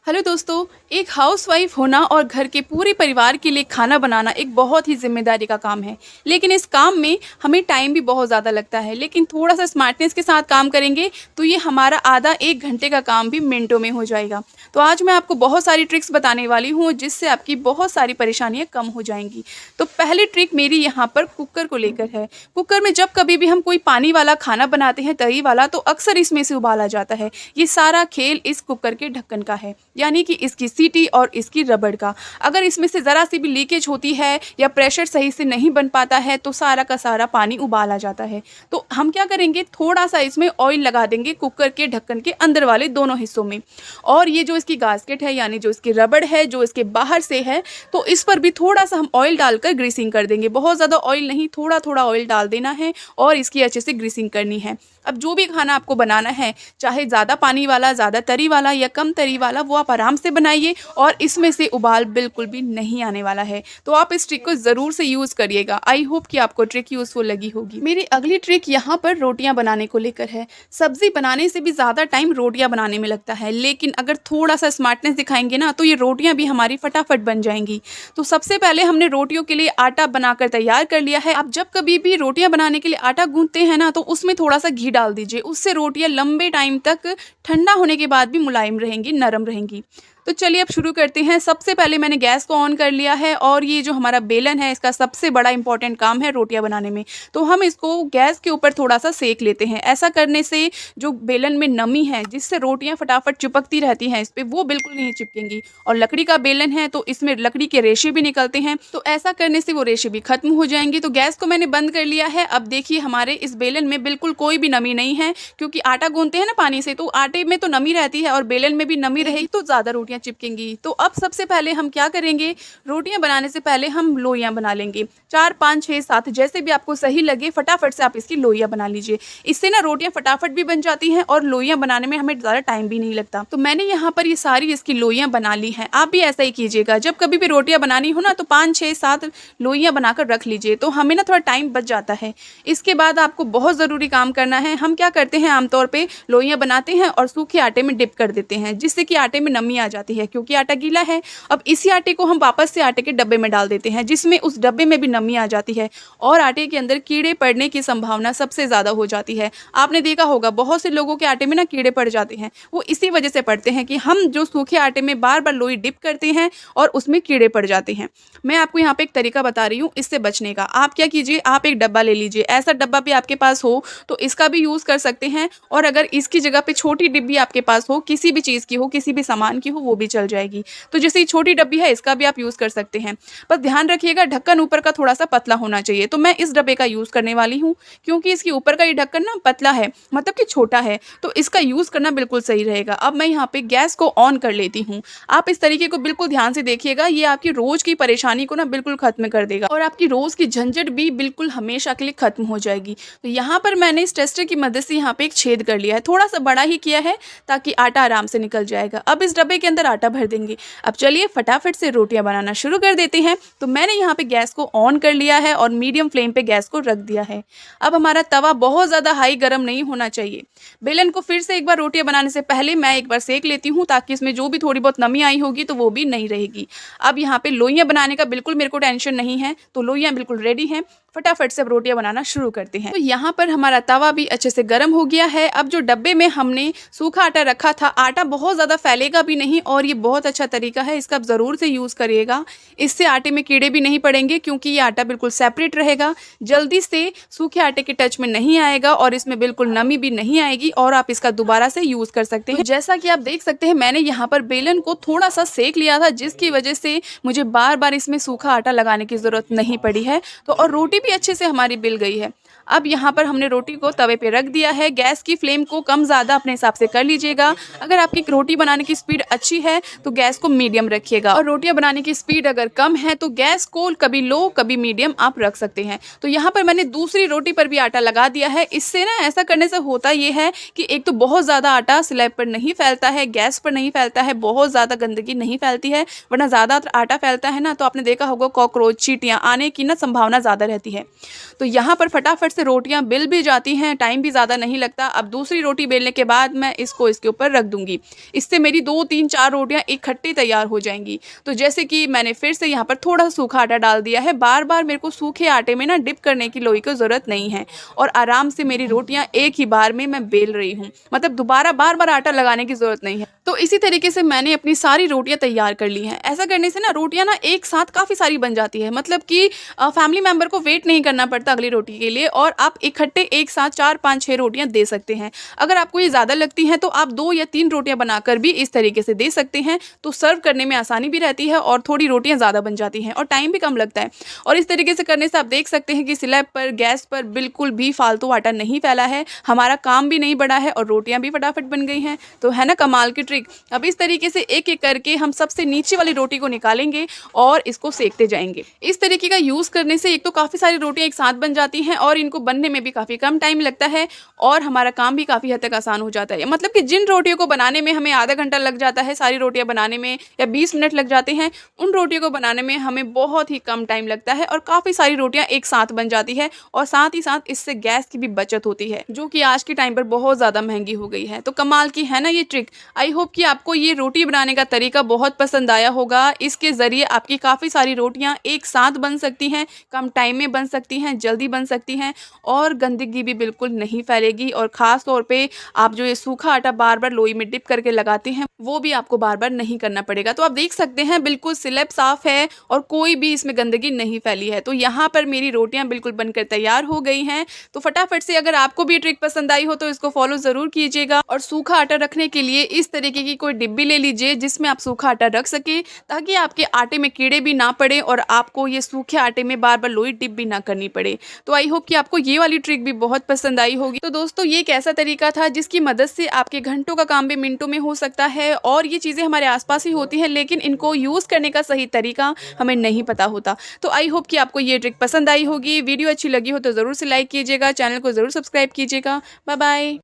Hello दोस्तों। एक housewife होना और घर के पूरे परिवार के लिए खाना बनाना एक बहुत ही जिम्मेदारी का काम है। लेकिन इस काम में हमें टाइम भी बहुत ज़्यादा लगता है, लेकिन थोड़ा सा स्मार्टनेस के साथ काम करेंगे तो ये हमारा आधा एक घंटे का काम भी मिनटों में हो जाएगा। तो आज मैं आपको बहुत सारी ट्रिक्स बताने वाली हूँ जिससे आपकी बहुत सारी परेशानियाँ कम हो जाएंगी। तो पहली ट्रिक मेरी यहाँ पर कुकर को लेकर है। कुकर में जब कभी भी हम कोई पानी वाला खाना बनाते हैं, तरी वाला, तो अक्सर इसमें से उबाला जाता है। ये सारा खेल इस कुकर के ढक्कन का है, यानी कि इसकी सीटी और इसकी रबड़ का। अगर इसमें से ज़रा सी भी लीकेज होती है या प्रेशर सही से नहीं बन पाता है तो सारा का सारा पानी उबाला जाता है। तो हम क्या करेंगे, थोड़ा सा इसमें ऑयल लगा देंगे कुकर के ढक्कन के अंदर वाले दोनों हिस्सों में। और ये जो इसकी गास्केट है, यानी जो इसकी रबड़ है, जो इसके बाहर से है, तो इस पर भी थोड़ा सा हम ऑयल डालकर ग्रीसिंग कर देंगे। बहुत ज़्यादा ऑयल नहीं, थोड़ा थोड़ा ऑयल डाल देना है और इसकी अच्छे से ग्रीसिंग करनी है। अब जो भी खाना आपको बनाना है, चाहे ज़्यादा पानी वाला, ज़्यादा तरी वाला या कम तरी वाला, वो आप आराम से बनाइए और इसमें से उबाल बिल्कुल भी नहीं आने वाला है। तो आप इस ट्रिक को ज़रूर से यूज़ करिएगा। आई होप कि आपको ट्रिक यूज़फुल लगी होगी। मेरी अगली ट्रिक यहाँ पर रोटियाँ बनाने को लेकर है। सब्जी बनाने से भी ज़्यादा टाइम रोटियाँ बनाने में लगता है, लेकिन अगर थोड़ा सा स्मार्टनेस दिखाएंगे ना तो ये रोटियाँ भी हमारी फटाफट बन जाएंगी। तो सबसे पहले हमने रोटियों के लिए आटा बनाकर तैयार कर लिया है। आप जब कभी भी रोटियाँ बनाने के लिए आटा गूंथते हैं ना, तो उसमें थोड़ा सा घी डाल दीजिए। उससे रोटियां लंबे टाइम तक ठंडा होने के बाद भी मुलायम रहेंगी, नरम रहेंगी। तो चलिए अब शुरू करते हैं। सबसे पहले मैंने गैस को ऑन कर लिया है और ये जो हमारा बेलन है, इसका सबसे बड़ा इंपॉर्टेंट काम है रोटियां बनाने में। तो हम इसको गैस के ऊपर थोड़ा सा सेक लेते हैं। ऐसा करने से जो बेलन में नमी है, जिससे रोटियां फटाफट चिपकती रहती हैं इस पर, वो बिल्कुल नहीं चिपकेंगी। और लकड़ी का बेलन है तो इसमें लकड़ी के रेशे भी निकलते हैं, तो ऐसा करने से वो रेशे भी खत्म हो जाएंगी। तो गैस को मैंने बंद कर लिया है। अब देखिए हमारे इस बेलन में बिल्कुल कोई भी नमी नहीं है, क्योंकि आटा गूंथते हैं ना पानी से, तो आटे में तो नमी रहती है और बेलन में भी नमी रहेगी तो ज़्यादा रोटियां चिपकेंगी। तो अब सबसे पहले हम क्या करेंगे, रोटियां बनाने से पहले हम लोइयां बना लेंगे। 4, 5, 6, 7 जैसे भी आपको सही लगे, फटाफट से आप इसकी लोइयां बना लीजिए। इससे ना रोटियां फटाफट भी बन जाती हैं और लोइयां बनाने में हमें ज़्यादा टाइम भी नहीं लगता। तो मैंने यहाँ पर ये सारी इसकी लोइयां बना ली हैं। आप भी ऐसा ही कीजिएगा। जब कभी भी रोटियां बनानी हो ना, तो 5, 6, 7 लोइयां बनाकर रख लीजिए, तो हमें ना थोड़ा टाइम बच जाता है। इसके बाद आपको बहुत ज़रूरी काम करना है। हम क्या करते हैं, आमतौर पर लोइयां बनाते हैं और सूखे आटे में डिप कर देते हैं, जिससे कि आटे में नमी आ जाती है, क्योंकि आटा गीला है। अब इसी आटे को हम वापस से आटे के डब्बे में डाल देते हैं, जिसमें उस डब्बे में भी नमी आ जाती है और आटे के अंदर कीड़े पड़ने की संभावना सबसे ज़्यादा हो जाती है। आपने देखा होगा बहुत से लोगों के आटे में ना कीड़े पड़ जाते हैं। वो इसी वजह से पड़ते हैं कि हम जो सूखे आटे में बार बार लोई डिप करते हैं और उसमें कीड़े पड़ जाते हैं। मैं आपको यहाँ पे एक तरीका बता रही हूँ इससे बचने का। आप क्या कीजिए, आप एक डब्बा ले लीजिए। ऐसा डब्बा भी आपके पास हो तो इसका भी यूज़ कर सकते हैं, और अगर इसकी जगह पे छोटी डिब्बी आपके पास हो, किसी भी चीज़ की हो, किसी भी सामान की हो, वो भी चल जाएगी। तो जैसे छोटी डब्बी है, इसका भी आप यूज़ कर सकते हैं। बस ध्यान रखिएगा ढक्कन ऊपर का थोड़ा सा पतला होना चाहिए। तो मैं इस डब्बे का यूज़ करने वाली हूँ, क्योंकि इसके ऊपर का ये ढक्कन ना पतला है, मतलब कि छोटा है, तो इसका यूज़ करना बिल्कुल सही रहेगा। अब मैं यहाँ पे गैस को ऑन कर लेती हूँ। आप इस तरीके को बिल्कुल ध्यान से देखिएगा, ये आपकी रोज़ की परेशानी को ना बिल्कुल खत्म कर देगा और आपकी रोज़ की झंझट भी बिल्कुल हमेशा के लिए खत्म हो जाएगी। तो यहाँ पर मैंने इस टेस्टर की मदद से यहाँ पे एक छेद कर लिया है, थोड़ा सा बड़ा ही किया है ताकि आटा आराम से निकल जाएगा। अब इस डब्बे के अंदर आटा भर देंगे। अब चलिए फटाफट से रोटियां बनाना शुरू कर देते हैं। तो मैंने यहाँ पे गैस को ऑन कर लिया है और मीडियम फ्लेम पे गैस को रख दिया है। अब हमारा तवा बहुत ज़्यादा हाई गर्म नहीं होना चाहिए। बेलन को फिर से एक बार रोटियां बनाने से पहले मैं एक बार सेक लेती हूँ, ताकि इसमें जो भी थोड़ी बहुत नमी आई होगी तो वो भी नहीं रहेगी। अब यहाँ पे लोइयां बनाने का बिल्कुल मेरे को टेंशन नहीं है, तो लोइयां बिल्कुल रेडी हैं। फटाफट से अब रोटियां बनाना शुरू करते हैं। तो यहाँ पर हमारा तवा भी अच्छे से गर्म हो गया है। अब जो डब्बे में हमने सूखा आटा रखा था, आटा बहुत ज़्यादा फैलेगा भी नहीं और ये बहुत अच्छा तरीका है, इसका आप ज़रूर से यूज़ करिएगा। इससे आटे में कीड़े भी नहीं पड़ेंगे, क्योंकि ये आटा बिल्कुल सेपरेट रहेगा, जल्दी से सूखे आटे के टच में नहीं आएगा और इसमें बिल्कुल नमी भी नहीं आएगी और आप इसका दोबारा से यूज़ कर सकते हैं। जैसा कि आप देख सकते हैं, मैंने यहाँ पर बेलन को थोड़ा सा सेक लिया था, जिसकी वजह से मुझे बार बार इसमें सूखा आटा लगाने की ज़रूरत नहीं पड़ी है। तो और रोटी भी अच्छे से हमारी बिल गई है। अब यहाँ पर हमने रोटी को तवे पे रख दिया है। गैस की फ्लेम को कम ज़्यादा अपने हिसाब से कर लीजिएगा। अगर आपकी रोटी बनाने की स्पीड अच्छी है तो गैस को मीडियम रखिएगा, और रोटियां बनाने की स्पीड अगर कम है तो गैस को कभी लो कभी मीडियम आप रख सकते हैं। तो यहाँ पर मैंने दूसरी रोटी पर भी आटा लगा दिया है। इससे ना ऐसा करने से होता ये है कि एक तो बहुत ज़्यादा आटा स्लैब पर नहीं फैलता है, गैस पर नहीं फैलता है, बहुत ज़्यादा गंदगी नहीं फैलती है। वरना ज़्यादा आटा फैलता है ना, तो आपने देखा होगा कॉकरोच, चींटियाँ आने की ना संभावना ज़्यादा रहती है। तो यहाँ पर फटाफट से रोटियां बिल भी जाती हैं, टाइम भी ज़्यादा नहीं लगता। अब दूसरी रोटी बेलने के बाद मैं इसको इसके ऊपर रख दूंगी। इससे मेरी 2 3 4 रोटियां इकट्ठी तैयार हो जाएंगी। तो जैसे कि मैंने फिर से यहाँ पर थोड़ा सा सूखा आटा डाल दिया है। बार बार मेरे को सूखे आटे में ना डिप करने की लोई की ज़रूरत नहीं है और आराम से मेरी रोटियां एक ही बार में मैं बेल रही हूँ, मतलब दोबारा बार बार आटा लगाने की ज़रूरत नहीं है। तो इसी तरीके से मैंने अपनी सारी रोटियां तैयार कर ली हैं। ऐसा करने से ना रोटियां ना एक साथ काफ़ी सारी बन जाती है, मतलब कि फैमिली मेंबर को वेट नहीं करना पड़ता अगली रोटी के लिए और आप इकट्ठे एक साथ 4 5 6 रोटियां दे सकते हैं। अगर आपको ये ज़्यादा लगती हैं तो आप 2 या 3 रोटियां बनाकर भी इस तरीके से दे सकते हैं। तो सर्व करने में आसानी भी रहती है और थोड़ी रोटियां ज़्यादा बन जाती हैं और टाइम भी कम लगता है। और इस तरीके से करने से आप देख सकते हैं कि स्लैब पर, गैस पर बिल्कुल भी फालतू आटा नहीं फैला है, हमारा काम भी नहीं बढ़ा है और रोटियां भी फटाफट बन गई हैं। तो है ना कमाल की ट्रिक। अब इस तरीके से एक एक करके हम सबसे नीचे वाली रोटी को निकालेंगे और इसको सेकते जाएंगे। इस तरीके का यूज़ करने से एक तो काफ़ी सारी रोटियां एक साथ बन जाती हैं और इनको बनने में भी काफ़ी कम टाइम लगता है और हमारा काम भी काफ़ी हद तक आसान हो जाता है। मतलब कि जिन रोटियों को बनाने में हमें आधा घंटा लग जाता है, सारी रोटियां बनाने में या 20 मिनट लग जाते हैं, उन रोटियों को बनाने में हमें बहुत ही कम टाइम लगता है और काफ़ी सारी रोटियां एक साथ बन जाती है और साथ ही साथ इससे गैस की भी बचत होती है, जो कि आज के टाइम पर बहुत ज़्यादा महंगी हो गई है। तो कमाल की है ना ये ट्रिक। आई होप कि आपको ये रोटी बनाने का तरीका बहुत पसंद आया होगा। इसके ज़रिए आपकी काफ़ी सारी रोटियां एक साथ बन सकती हैं, कम टाइम में बन सकती हैं, जल्दी बन सकती हैं और गंदगी भी बिल्कुल नहीं फैलेगी। और ख़ास तौर पे आप जो ये सूखा आटा बार बार लोई में डिप करके लगाते हैं, वो भी आपको बार बार नहीं करना पड़ेगा। तो आप देख सकते हैं बिल्कुल स्लैब साफ़ है और कोई भी इसमें गंदगी नहीं फैली है। तो यहाँ पर मेरी रोटियाँ बिल्कुल बनकर तैयार हो गई हैं। तो फटाफट से अगर आपको भी ट्रिक पसंद आई हो तो इसको फॉलो ज़रूर कीजिएगा और सूखा आटा रखने के लिए इस तरीके की कोई डिब्बी ले लीजिए जिसमें आप सूखा आटा रख सके, ताकि आपके आटे में कीड़े भी ना पड़े और आपको ये सूखे आटे में बार बार लोई डिप भी ना करनी पड़े। तो आई होप कि आपको ये वाली ट्रिक भी बहुत पसंद आई होगी। तो दोस्तों ये एक ऐसा तरीका था जिसकी मदद से आपके घंटों का काम भी मिनटों में हो सकता है और ये चीज़ें हमारे आसपास ही होती हैं, लेकिन इनको यूज़ करने का सही तरीका हमें नहीं पता होता। तो आई होप कि आपको ये ट्रिक पसंद आई होगी। वीडियो अच्छी लगी हो तो ज़रूर से लाइक कीजिएगा, चैनल को ज़रूर सब्सक्राइब कीजिएगा। Bye bye.